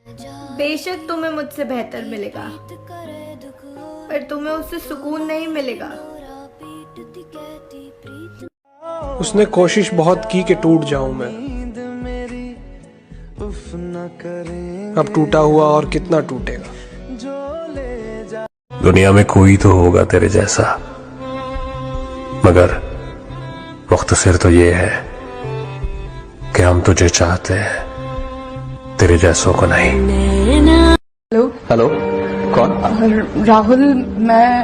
बेशक तुम्हें मुझसे बेहतर मिलेगा, पर तुम्हें उससे सुकून नहीं मिलेगा। उसने कोशिश बहुत की कि टूट जाऊं मैं, अब टूटा हुआ और कितना टूटेगा। दुनिया में कोई तो होगा तेरे जैसा, मगर मुख्तसर तो ये है कि हम तुझे चाहते हैं, तेरे जैसों को नहीं। हेलो हेलो, कौन? राहुल, मैं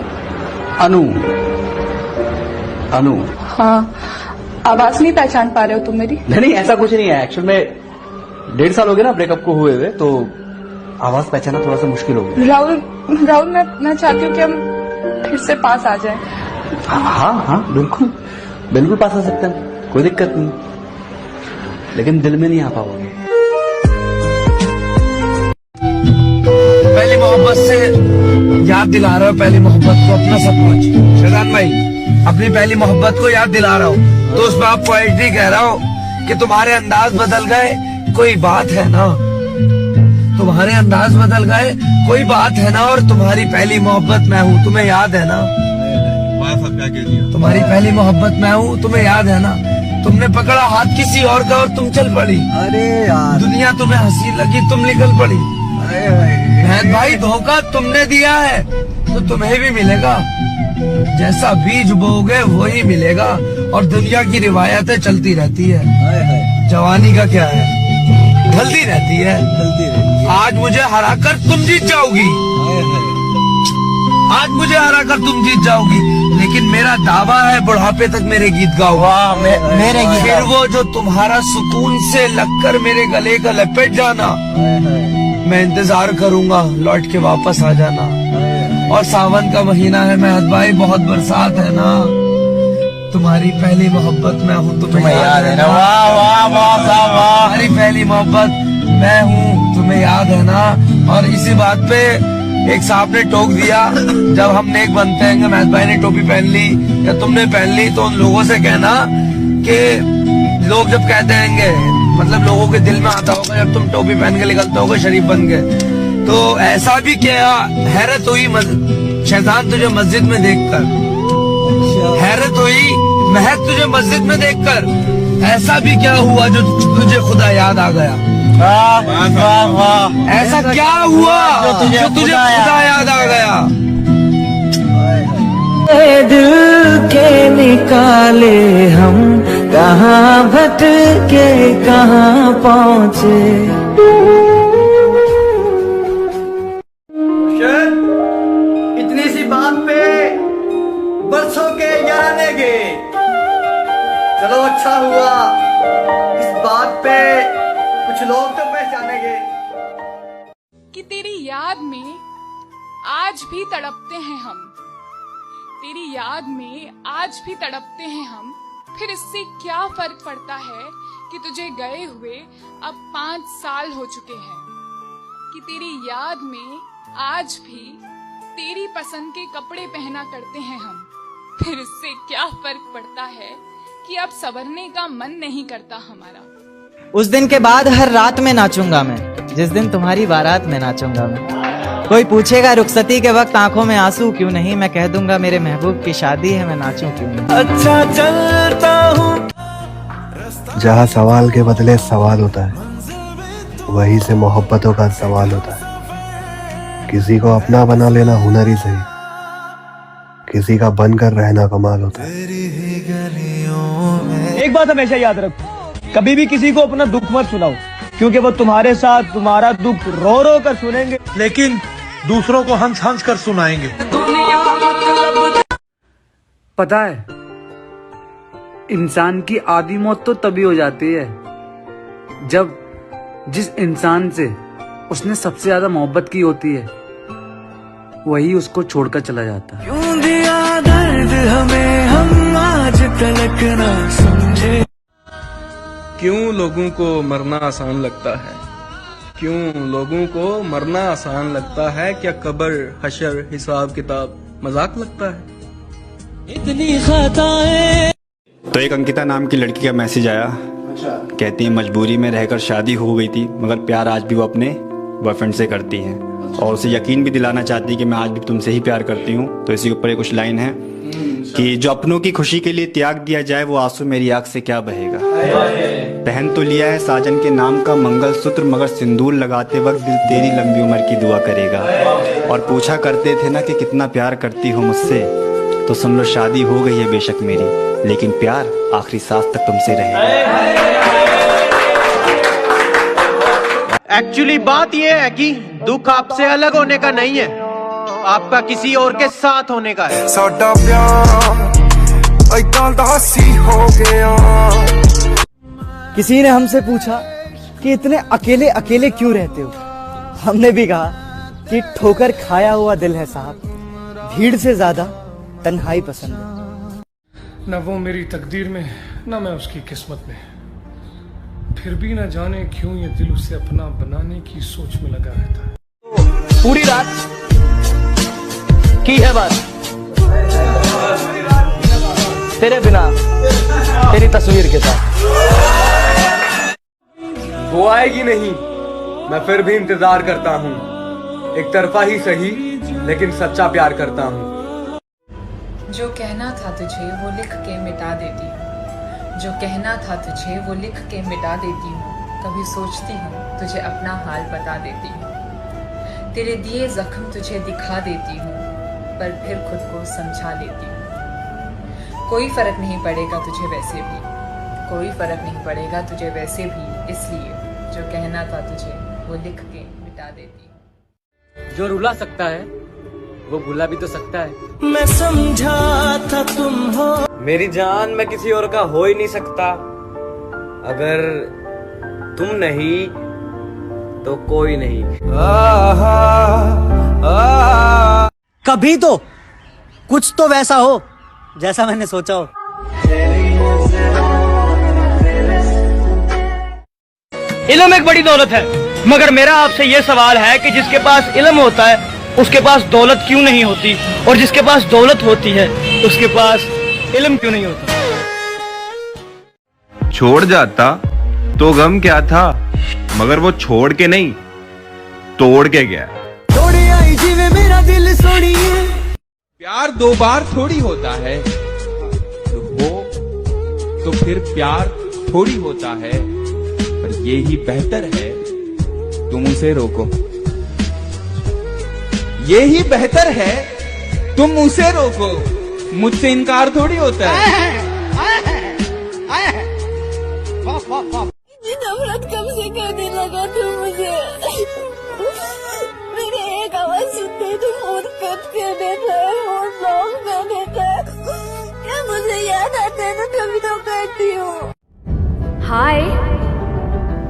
अनु। अनु? हाँ, आवाज नहीं पहचान पा रहे हो तुम मेरी? नहीं, ऐसा कुछ नहीं है। एक्चुअल में 1.5 साल हो गए ना ब्रेकअप को हुए हुए, तो आवाज पहचाना थोड़ा सा मुश्किल हो गया। राहुल, मैं चाहती हूँ कि हम फिर से पास आ जाएं। हाँ, बिल्कुल पास आ सकते हैं, कोई दिक्कत नहीं, लेकिन दिल में नहीं आ पाओगे। पहली मोहब्बत से याद दिला रहा हूँ, पहली मोहब्बत को, अपना सब कुछ। शैतान भाई, अपनी पहली मोहब्बत को याद दिला रहा हूँ, तो उसमें आप पोएट्री कह रहा हूँ कि तुम्हारे अंदाज बदल गए, कोई बात है ना, तुम्हारे अंदाज बदल गए, कोई बात है ना, और तुम्हारी पहली मोहब्बत मैं हूँ, तुम्हें याद है ना। तुम्हारी पहली मोहब्बत मैं हूँ, तुम्हें याद है ना। तुमने पकड़ा हाथ किसी और का और तुम चल पड़ी। अरे यार, दुनिया तुम्हें हंसी लगी, तुम निकल पड़ी। मेहद भाई, धोखा तुमने दिया है तो तुम्हें भी मिलेगा, जैसा बीज बोओगे वही मिलेगा। और दुनिया की रिवायतें चलती रहती है, जवानी का क्या है, ढलती रहती है। आज मुझे हराकर तुम जीत जाओगी, आज मुझे हराकर तुम जीत जाओगी, लेकिन मेरा दावा है बुढ़ापे तक मेरे गीत गाओ। मेरे गीत फिर वो जो तुम्हारा सुकून से लगकर मेरे गले का लपेट जाना, मैं इंतजार करूंगा, लौट के वापस आ जाना। और सावन का महीना है मेहद भाई, बहुत बरसात है ना, तुम्हारी पहली मोहब्बत मैं हूँ, तुम्हें याद है ना। तुम्हारी पहली मोहब्बत मैं हूँ, तुम्हें याद है ना। और इसी बात पे एक सांप ने टोक दिया, जब हम नेक बनते हैं, मेहद भाई ने टोपी पहन ली या तुमने पहन ली, तो उन लोगों से कहना कि लोग जब कहते हैं, मतलब लोगों के दिल में आता होगा जब तुम टोपी पहन के निकलते होगे शरीफ बन के, तो ऐसा भी क्या हैरत हुई शैतान तुझे मस्जिद में देखकर, हैरत हुई महक तुझे मस्जिद में देखकर, ऐसा भी क्या हुआ जो तुझे खुदा याद आ गया। ऐसा क्या हुआ जो तुझे खुदा याद आ गया। दिल के निकाले हम, कहाँ भटके कहाँ पहुँचे। इतनी सी बात पे बरसों के याराने गे, चलो अच्छा हुआ इस बात पे कुछ लोग तो पहचानेंगे कि तेरी याद में आज भी तड़पते हैं हम, तेरी याद में आज भी तड़पते हैं हम। फिर इससे क्या फर्क पड़ता है कि तुझे गए हुए अब 5 साल हो चुके हैं, कि तेरी याद में आज भी तेरी पसंद के कपड़े पहना करते हैं हम। फिर इससे क्या फर्क पड़ता है कि अब संवरने का मन नहीं करता हमारा। उस दिन के बाद हर रात में नाचूंगा मैं, जिस दिन तुम्हारी बारात में नाचूंगा मैं। कोई पूछेगा रुखसती के वक्त आंखों में आंसू क्यों नहीं, मैं कह दूंगा मेरे महबूब की शादी है, मैं नाचूं क्यों नहीं। अच्छा चलता हूँ। जहाँ सवाल के बदले सवाल होता है, वहीं से मोहब्बतों का सवाल होता है। किसी को अपना बना लेना हुनर ही सही, किसी का बनकर रहना कमाल होता है। एक बात हमेशा याद रखो, कभी भी किसी को अपना दुख मत सुनाओ, क्योंकि वो तुम्हारे साथ तुम्हारा दुख रो रो कर सुनेंगे, लेकिन दूसरों को हंस हंस कर सुनाएंगे। पता है, इंसान की आधी मौत तो तभी हो जाती है जब जिस इंसान से उसने सबसे ज्यादा मोहब्बत की होती है वही उसको छोड़कर चला जाता है। क्यों दिया दर्द हमें, हम आज तलक ना समझे। क्यों लोगों को मरना आसान लगता है, क्यों लोगों को मरना आसान लगता है, क्या कब्र हशर हिसाब किताब मजाक लगता है। इतनी खताएं। तो एक अंकिता नाम की लड़की का मैसेज आया, कहती है मजबूरी में रहकर शादी हो गई थी, मगर प्यार आज भी वो अपने बॉयफ्रेंड से करती हैं और उसे यकीन भी दिलाना चाहती है कि मैं आज भी तुमसे ही प्यार करती हूँ। तो इसी के ऊपर कुछ लाइन है कि जो अपनों की खुशी के लिए त्याग दिया जाए वो आंसू मेरी आंख से क्या बहेगा। पहन तो लिया है साजन के नाम का मंगलसूत्र, मगर सिंदूर लगाते वक्त दिल तेरी लंबी उम्र की दुआ करेगा। और पूछा करते थे ना कि कितना प्यार करती हो मुझसे, तो सुन लो शादी हो गई है बेशक मेरी, लेकिन प्यार आखिरी सांस तक तुमसे रहेगा। एक्चुअली बात यह है कि दुख आपसे अलग होने का नहीं है, आपका किसी और के साथ होने का है। साडा प्यार इदां दा सी हो गया। किसी ने हमसे पूछा कि इतने अकेले अकेले क्यों रहते हो। हमने भी कहा कि ठोकर खाया हुआ दिल है साहब, भीड़ से ज्यादा तन्हाई पसंद है। न वो मेरी तकदीर में, न मैं उसकी किस्मत में, फिर भी न जाने क्यों ये दिल उसे अपना बनाने की सोच में लगा रहता है। पूरी रात की है बात, तेरे बिना तेरी तस्वीर के साथ। वो आएगी नहीं, मैं फिर भी इंतजार करता हूँ। एक तरफा ही सही लेकिन सच्चा प्यार करता हूँ। जो कहना था तुझे वो लिख के मिटा देती हूँ, जो कहना था तुझे वो लिख के मिटा देती हूँ। कभी सोचती हूँ तुझे अपना हाल बता देती हूँ, तेरे दिए जख्म तुझे दिखा देती हूँ, पर फिर खुद को समझा लेती हूँ। कोई फर्क नहीं पड़ेगा तुझे वैसे भी, कोई फर्क नहीं पड़ेगा तुझे वैसे भी, इसलिए जो कहना था तुझे वो लिख के मिटा देती हूँ। जो रुला सकता है वो भुला भी तो सकता है। मैं समझा था तुम हो मेरी जान, मैं किसी और का हो ही नहीं सकता। अगर तुम नहीं तो कोई नहीं। कभी तो कुछ तो वैसा हो जैसा मैंने सोचा हो। इल्म एक बड़ी दौलत है, मगर मेरा आपसे ये सवाल है कि जिसके पास इल्म होता है उसके पास दौलत क्यों नहीं होती, और जिसके पास दौलत होती है उसके पास इल्म क्यों नहीं होता। छोड़ जाता तो गम क्या था, मगर वो छोड़ के नहीं तोड़ के गया। मेरा दिल सोनिए। प्यार दो बार थोड़ी होता है, तो फिर प्यार थोड़ी होता है, पर ये ही बेहतर है तुम उसे रोको। ये ही बेहतर है तुम उसे रोको, मुझसे इनकार थोड़ी होता है। नफरत कब से करने लगा तू मुझे? मेरे एक आवाज सुनते ही तू फोन कट कर देता है, फोन ब्लॉक कर देता है। क्या मुझे याद आता है ना तभी तो करती हूँ। हाय,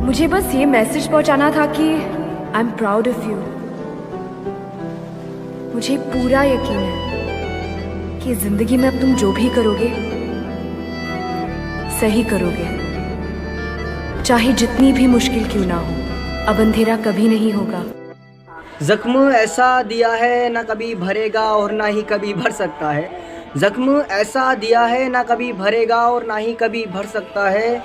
मुझे बस ये मैसेज पहुंचाना था कि I am proud of you. मुझे पूरा यकीन है कि जिंदगी में अब तुम जो भी करोगे सही करोगे, चाहे जितनी भी मुश्किल क्यों ना हो। अब अंधेरा कभी नहीं होगा। जख्म ऐसा दिया है ना कभी भरेगा और ना ही कभी भर सकता है। जख्म ऐसा दिया है ना कभी भरेगा और ना ही कभी भर सकता है।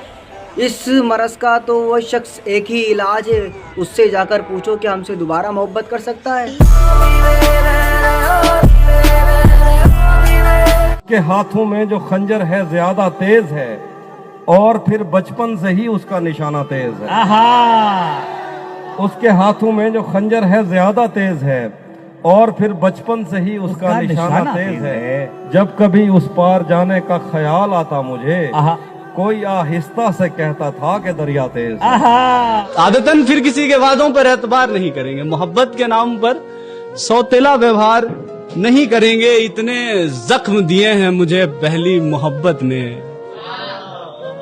इस मरज का तो वह शख्स एक ही इलाज है, उससे जाकर पूछो कि हमसे दोबारा मोहब्बत कर सकता है। के हाथों में जो खंजर है ज्यादा तेज है, और फिर बचपन से ही उसका निशाना तेज है। उसके हाथों में जो खंजर है ज्यादा तेज है, और फिर बचपन से ही उसका निशाना तेज है। जब कभी उस पार जाने का ख्याल आता मुझे, कोई आहिस्ता से कहता था कि दरिया तेज है। आदतन फिर किसी के वादों पर एतबार नहीं करेंगे, मोहब्बत के नाम पर सौतेला व्यवहार नहीं करेंगे। इतने जख्म दिए हैं मुझे पहली मोहब्बत ने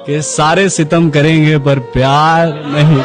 कि सारे सितम करेंगे पर प्यार नहीं।